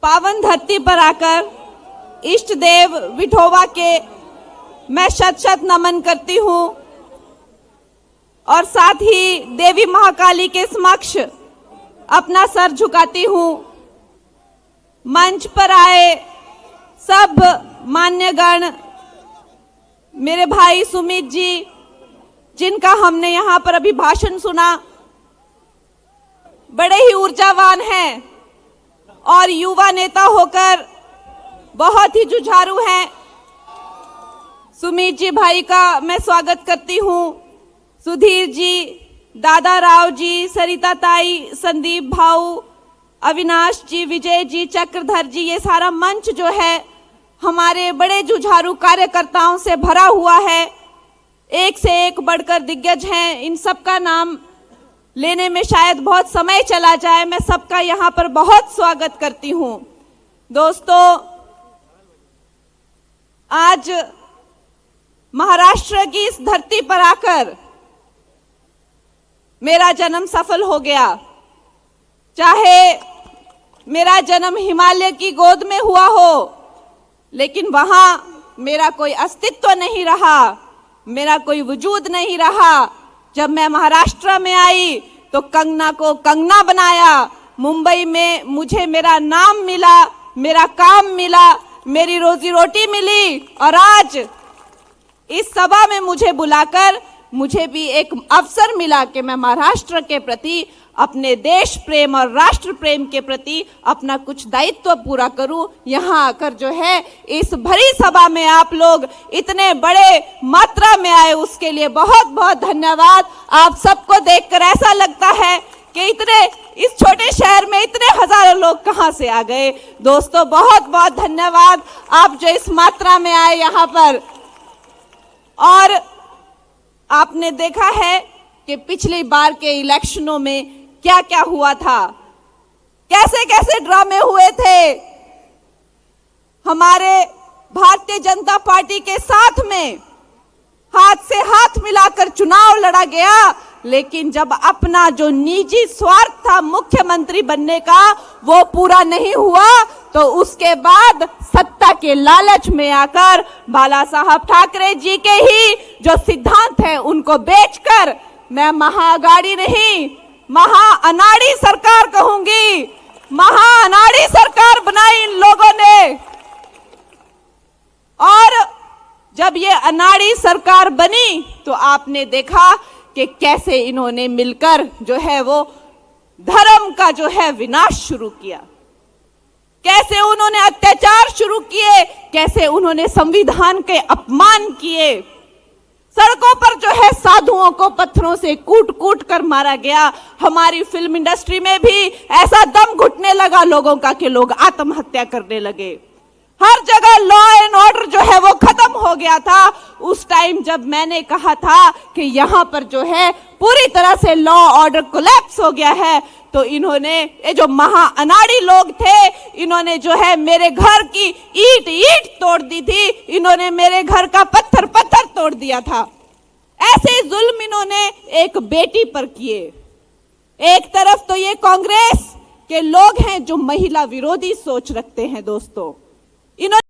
पावन धरती पर आकर इष्ट देव विठोबा के मैं शत शत नमन करती हूँ और साथ ही देवी महाकाली के समक्ष अपना सर झुकाती हूँ। मंच पर आए सब मान्यगण, मेरे भाई सुमित जी जिनका हमने यहाँ पर अभी भाषण सुना, बड़े ही ऊर्जावान हैं और युवा नेता होकर बहुत ही जुझारू हैं। सुमित जी भाई का मैं स्वागत करती हूँ। सुधीर जी, दादा राव जी, सरिता ताई, संदीप भाऊ, अविनाश जी, विजय जी, चक्रधर जी, ये सारा मंच जो है हमारे बड़े जुझारू कार्यकर्ताओं से भरा हुआ है। एक से एक बढ़कर दिग्गज हैं। इन सबका नाम लेने में शायद बहुत समय चला जाए। मैं सबका यहाँ पर बहुत स्वागत करती हूँ। दोस्तों, आज महाराष्ट्र की इस धरती पर आकर मेरा जन्म सफल हो गया। चाहे मेरा जन्म हिमालय की गोद में हुआ हो, लेकिन वहां मेरा कोई अस्तित्व नहीं रहा, मेरा कोई वजूद नहीं रहा। जब मैं महाराष्ट्र में आई तो कंगना को कंगना बनाया। मुंबई में मुझे मेरा नाम मिला, मेरा काम मिला, मेरी रोजी रोटी मिली और आज इस सभा में मुझे बुलाकर मुझे भी एक अवसर मिला कि मैं महाराष्ट्र के प्रति, अपने देश प्रेम और राष्ट्र प्रेम के प्रति अपना कुछ दायित्व पूरा करूं। यहाँ आकर जो है इस भरी सभा में आप लोग इतने बड़े मात्रा में आए, उसके लिए बहुत बहुत धन्यवाद। आप सबको देखकर ऐसा लगता है कि इतने इस छोटे शहर में इतने हजारों लोग कहाँ से आ गए। दोस्तों, बहुत बहुत धन्यवाद आप जो इस मात्रा में आए यहाँ पर। और आपने देखा है कि पिछली बार के इलेक्शनों में क्या क्या हुआ था, कैसे कैसे ड्रामे हुए थे। हमारे भारतीय जनता पार्टी के साथ में हाथ से हाथ मिलाकर चुनाव लड़ा गया, लेकिन जब अपना जो निजी स्वार्थ था मुख्यमंत्री बनने का वो पूरा नहीं हुआ, तो उसके बाद सत्ता के लालच में आकर बाला साहब ठाकरे जी के ही जो सिद्धांत हैं उनको बेचकर मैं महाअगाड़ी नहीं, महाअनाड़ी सरकार कहूंगी। महाअनाड़ी सरकार बनाई इन लोगों ने। और जब ये अनाड़ी सरकार बनी तो आपने देखा कि कैसे इन्होंने मिलकर जो है वो धर्म का जो है विनाश शुरू किया, कैसे उन्होंने अत्याचार शुरू किए, कैसे उन्होंने संविधान के अपमान किए। सड़कों पर जो है साधुओं को पत्थरों से कूट कूट कर मारा गया। हमारी फिल्म इंडस्ट्री में भी ऐसा दम घुटने लगा लोगों का कि लोग आत्महत्या करने लगे। हर जगह लॉ एंड ऑर्डर जो है वो खत्म हो गया था। उस टाइम जब मैंने कहा था कि यहाँ पर जो है पूरी तरह से लॉ ऑर्डर कोलैप्स हो गया है, तो इन्होंने, ये जो महाअनाड़ी लोग थे, इन्होंने जो है मेरे घर की ईंट ईंट तोड़ दी थी, इन्होंने मेरे घर का पत्थर पत्थर तोड़ दिया था। ऐसे जुल्म इन्होंने एक बेटी पर किए। एक तरफ तो ये कांग्रेस के लोग हैं जो महिला विरोधी सोच रखते हैं दोस्तों, इन्होंने,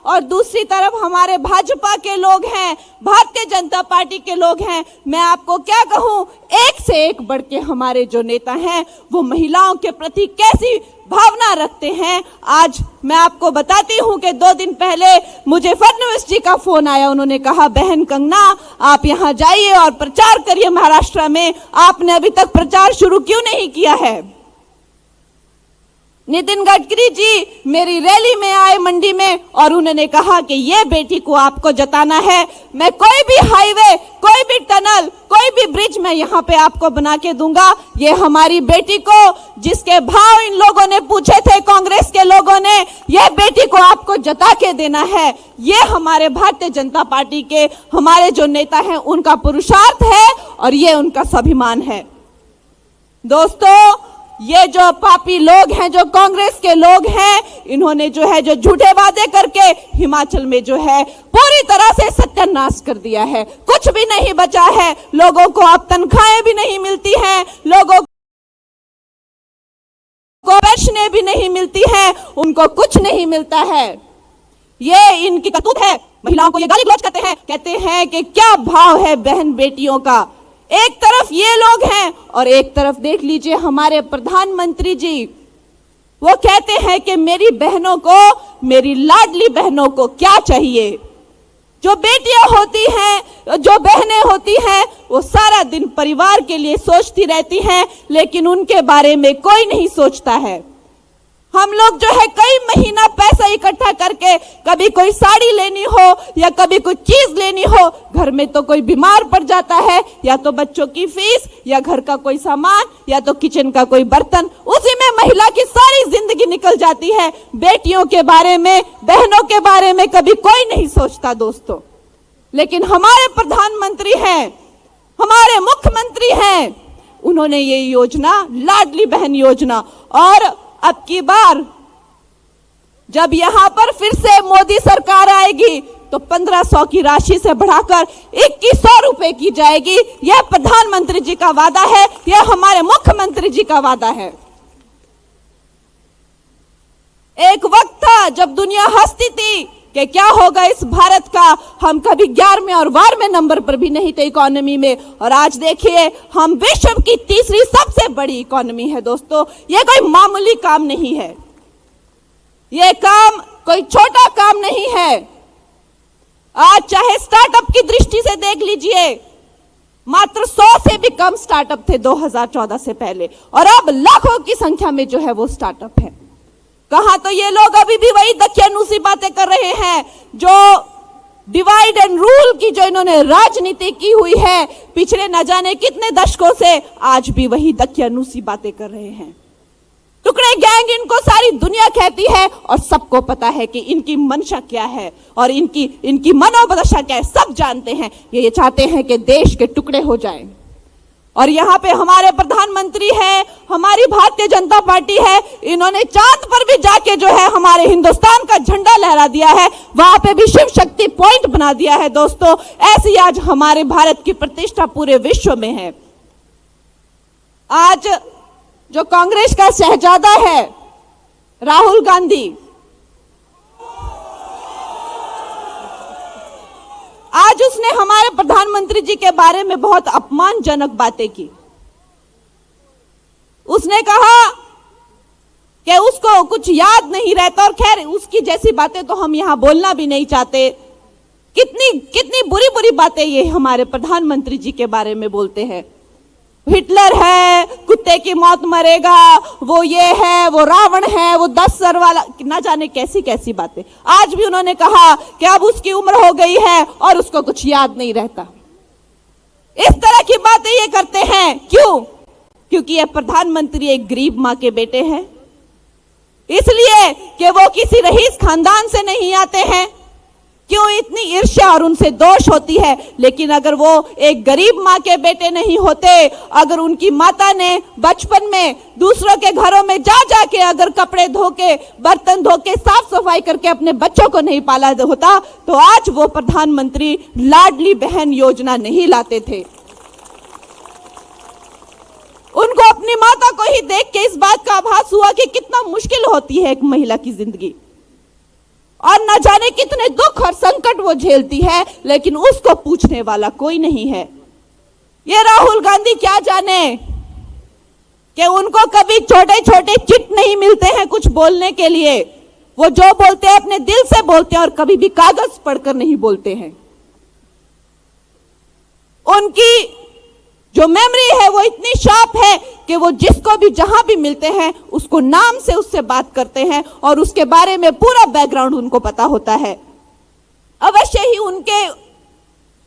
और दूसरी तरफ हमारे भाजपा के लोग हैं, भारतीय जनता पार्टी के लोग हैं। मैं आपको क्या कहूं, एक से एक बढ़ के हमारे जो नेता हैं वो महिलाओं के प्रति कैसी भावना रखते हैं। आज मैं आपको बताती हूं कि 2 दिन पहले मुझे फडणवीस जी का फोन आया। उन्होंने कहा, बहन कंगना आप यहां जाइए और प्रचार करिए महाराष्ट्र में, आपने अभी तक प्रचार शुरू क्यों नहीं किया है। नितिन गडकरी जी मेरी रैली में आए मंडी में और उन्होंने कहा कि ये बेटी को आपको जताना है, मैं कोई भी हाईवे, कोई भी टनल, कोई भी ब्रिज मैं यहाँ पे आपको बना के दूंगा। ये हमारी बेटी को, जिसके भाव इन लोगों ने पूछे थे कांग्रेस के लोगों ने, ये बेटी को आपको जता के देना है। ये हमारे भारतीय जनता पार्टी के हमारे जो नेता हैं उनका पुरुषार्थ है और ये उनका स्वाभिमान है। दोस्तों, ये जो पापी लोग हैं, जो कांग्रेस के लोग हैं, इन्होंने जो है जो झूठे वादे करके हिमाचल में जो है पूरी तरह से सत्यानाश कर दिया है। कुछ भी नहीं बचा है। लोगों को अब तनख्वाहें भी नहीं मिलती हैं, लोगों को पेंशनें भी नहीं मिलती हैं, उनको कुछ नहीं मिलता है। ये इनकी करतूत है। महिलाओं को ये गाली गलौज कहते हैं कि क्या भाव है बहन बेटियों का। एक तरफ ये लोग हैं और एक तरफ देख लीजिए हमारे प्रधानमंत्री जी, वो कहते हैं कि मेरी बहनों को, मेरी लाडली बहनों को क्या चाहिए। जो बेटियां होती हैं, जो बहनें होती हैं, वो सारा दिन परिवार के लिए सोचती रहती हैं, लेकिन उनके बारे में कोई नहीं सोचता है। हम लोग जो है कई महीना पैसा इकट्ठा करके कभी कोई साड़ी लेनी हो या कभी कोई चीज लेनी हो, घर में तो कोई बीमार पड़ जाता है, या तो बच्चों की फीस या घर का कोई सामान या तो किचन का कोई बर्तन, उसी में महिला की सारी जिंदगी निकल जाती है। बेटियों के बारे में, बहनों के बारे में कभी कोई नहीं सोचता दोस्तों। लेकिन हमारे प्रधानमंत्री हैं, हमारे मुख्यमंत्री हैं, उन्होंने ये योजना, लाडली बहन योजना, और अब की बार जब यहां पर फिर से मोदी सरकार आएगी तो 1500 की राशि से बढ़ाकर 2100 रुपए की जाएगी। यह प्रधानमंत्री जी का वादा है, यह हमारे मुख्यमंत्री जी का वादा है। एक वक्त था जब दुनिया हंसती थी कि क्या होगा इस भारत का, हम कभी 11वें और 12वें नंबर पर भी नहीं थे इकोनॉमी में, और आज देखिए हम विश्व की तीसरी सबसे बड़ी इकोनॉमी है दोस्तों। यह कोई मामूली काम नहीं है, यह काम कोई छोटा काम नहीं है। आज चाहे स्टार्टअप की दृष्टि से देख लीजिए, मात्र 100 से भी कम स्टार्टअप थे 2014 से पहले, और अब लाखों की संख्या में जो है वो स्टार्टअप है। कहां तो ये लोग अभी भी वही दकियानूसी बातें कर रहे हैं, जो डिवाइड एंड रूल की जो इन्होंने राजनीति की हुई है पिछले न जाने कितने दशकों से, आज भी वही दकियानूसी बातें कर रहे हैं। टुकड़े गैंग इनको सारी दुनिया कहती है और सबको पता है कि इनकी मंशा क्या है और इनकी मनोदशा क्या है, सब जानते हैं। ये चाहते हैं कि देश के टुकड़े हो जाएं। और यहाँ पे हमारे प्रधानमंत्री है, हमारी भारतीय जनता पार्टी है, इन्होंने चांद पर भी जाके जो है हमारे हिंदुस्तान का झंडा लहरा दिया है, वहां पे भी शिव शक्ति पॉइंट बना दिया है दोस्तों। ऐसी आज हमारे भारत की प्रतिष्ठा पूरे विश्व में है। आज जो कांग्रेस का शहजादा है राहुल गांधी, आज उसने हमारे प्रधानमंत्री जी के बारे में बहुत अपमानजनक बातें की। उसने कहा कि उसको कुछ याद नहीं रहता, और खैर उसकी जैसी बातें तो हम यहां बोलना भी नहीं चाहते। कितनी बुरी बुरी बातें ये हमारे प्रधानमंत्री जी के बारे में बोलते हैं। हिटलर है, कुत्ते की मौत मरेगा, वो ये है, वो रावण है, वो 10 सर वाला, ना जाने कैसी कैसी बातें। आज भी उन्होंने कहा कि अब उसकी उम्र हो गई है और उसको कुछ याद नहीं रहता। इस तरह की बातें ये करते हैं, क्यों? क्योंकि ये प्रधानमंत्री एक गरीब मां के बेटे हैं, इसलिए कि वो किसी रईस खानदान से नहीं आते हैं। क्यों इतनी ईर्ष्या और उनसे दोष होती है? लेकिन अगर वो एक गरीब मां के बेटे नहीं होते, अगर उनकी माता ने बचपन में दूसरों के घरों में जा जाके अगर कपड़े धो के, बर्तन धो के, साफ सफाई करके अपने बच्चों को नहीं पाला होता, तो आज वो प्रधानमंत्री लाडली बहन योजना नहीं लाते थे। उनको अपनी माता को ही देख के इस बात का आभास हुआ कि कितना मुश्किल होती है एक महिला की जिंदगी, और न जाने कितने दुख और संकट वो झेलती है, लेकिन उसको पूछने वाला कोई नहीं है। ये राहुल गांधी क्या जाने कि उनको कभी छोटे छोटे चिट नहीं मिलते हैं कुछ बोलने के लिए। वो जो बोलते हैं अपने दिल से बोलते हैं और कभी भी कागज पढ़कर नहीं बोलते हैं। उनकी जो मेमोरी है वो इतनी शार्प है कि वो जिसको भी जहां भी मिलते हैं उसको नाम से उससे बात करते हैं और उसके बारे में पूरा बैकग्राउंड उनको पता होता है। अवश्य ही उनके,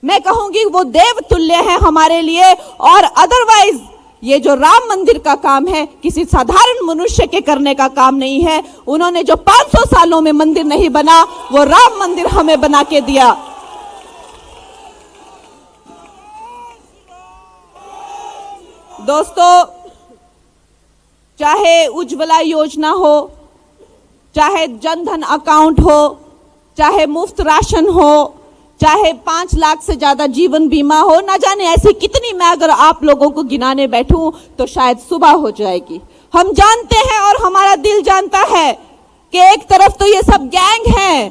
मैं कहूंगी वो देव तुल्य है हमारे लिए। और अदरवाइज ये जो राम मंदिर का काम है किसी साधारण मनुष्य के करने का काम नहीं है। उन्होंने जो 500 सालों में मंदिर नहीं बना, वो राम मंदिर हमें बना के दिया। दोस्तों, चाहे उज्ज्वला योजना हो, चाहे जनधन अकाउंट हो, चाहे मुफ्त राशन हो, चाहे 5 लाख से ज्यादा जीवन बीमा हो, ना जाने ऐसी कितनी, मैं अगर आप लोगों को गिनाने बैठूं तो शायद सुबह हो जाएगी। हम जानते हैं और हमारा दिल जानता है कि एक तरफ तो ये सब गैंग है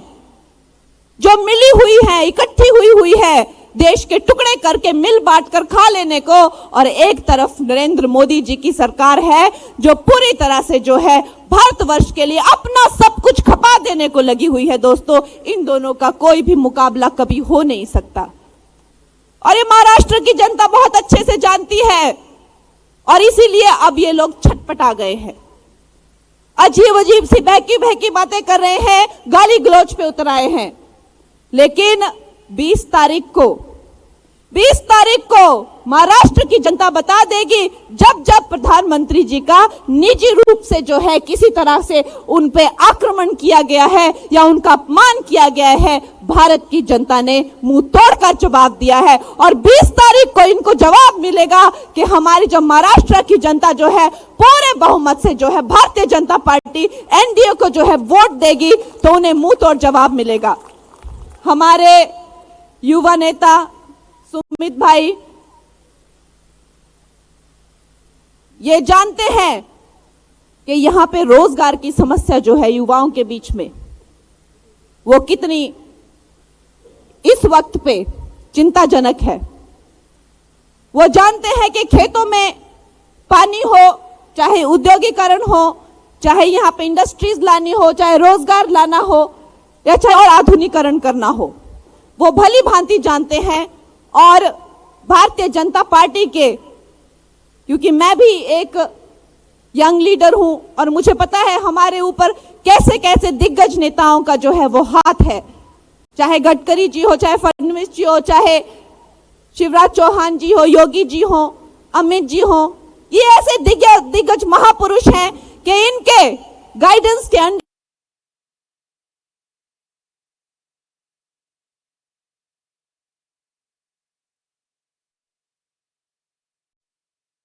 जो मिली हुई है, इकट्ठी हुई है देश के टुकड़े करके मिल बांट कर खा लेने को, और एक तरफ नरेंद्र मोदी जी की सरकार है जो पूरी तरह से जो है भारतवर्ष के लिए अपना सब कुछ खपा देने को लगी हुई है। दोस्तों, इन दोनों का कोई भी मुकाबला कभी हो नहीं सकता और ये महाराष्ट्र की जनता बहुत अच्छे से जानती है और इसीलिए अब ये लोग छटपटा गए हैं, अजीब अजीब सी बहकी बहकी बातें कर रहे हैं, गाली गलौज पे उतर आए हैं। लेकिन 20 तारीख को महाराष्ट्र की जनता बता देगी, जब जब प्रधानमंत्री जी का निजी रूप से जो है किसी तरह से उन पे आक्रमण किया गया है या उनका अपमान किया गया है, भारत की जनता ने मुंह तोड़कर जवाब दिया है। और 20 तारीख को इनको जवाब मिलेगा कि हमारी जो महाराष्ट्र की जनता जो है पूरे बहुमत से जो है भारतीय जनता पार्टी एनडीए को जो है वोट देगी, तो उन्हें मुंह तोड़ जवाब मिलेगा। हमारे युवा नेता सुमित भाई ये जानते हैं कि यहां पे रोजगार की समस्या जो है युवाओं के बीच में वो कितनी इस वक्त पे चिंताजनक है। वो जानते हैं कि खेतों में पानी हो, चाहे उद्योगीकरण हो, चाहे यहां पे इंडस्ट्रीज लानी हो, चाहे रोजगार लाना हो या चाहे और आधुनिकीकरण करना हो, वो भली भांति जानते हैं। और भारतीय जनता पार्टी के, क्योंकि मैं भी एक यंग लीडर हूं और मुझे पता है हमारे ऊपर कैसे कैसे दिग्गज नेताओं का जो है वो हाथ है, चाहे गडकरी जी हो, चाहे फडणवीस जी हो, चाहे शिवराज चौहान जी हो, योगी जी हो, अमित जी हो, ये ऐसे दिग्गज महापुरुष हैं कि इनके गाइडेंस के अंडर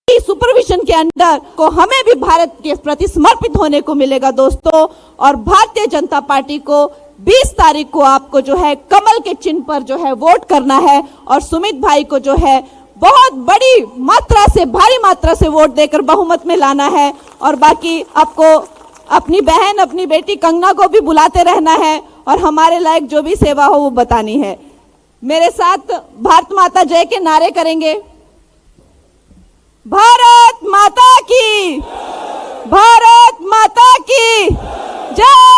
सुपरविजन के अंडर को हमें भी भारत के प्रति समर्पित होने को मिलेगा दोस्तों। और भारतीय जनता पार्टी को 20 तारीख को आपको जो है कमल के चिन्ह पर जो है वोट करना है और सुमित भाई को जो है बहुत बड़ी मात्रा से, भारी मात्रा से वोट देकर बहुमत में लाना है। और बाकी आपको अपनी बहन, अपनी बेटी कंगना को भी बुलाते रहना है और हमारे लायक जो भी सेवा हो वो बतानी है। मेरे साथ भारत माता जय के नारे करेंगे। भारत माता की, भारत माता की जय।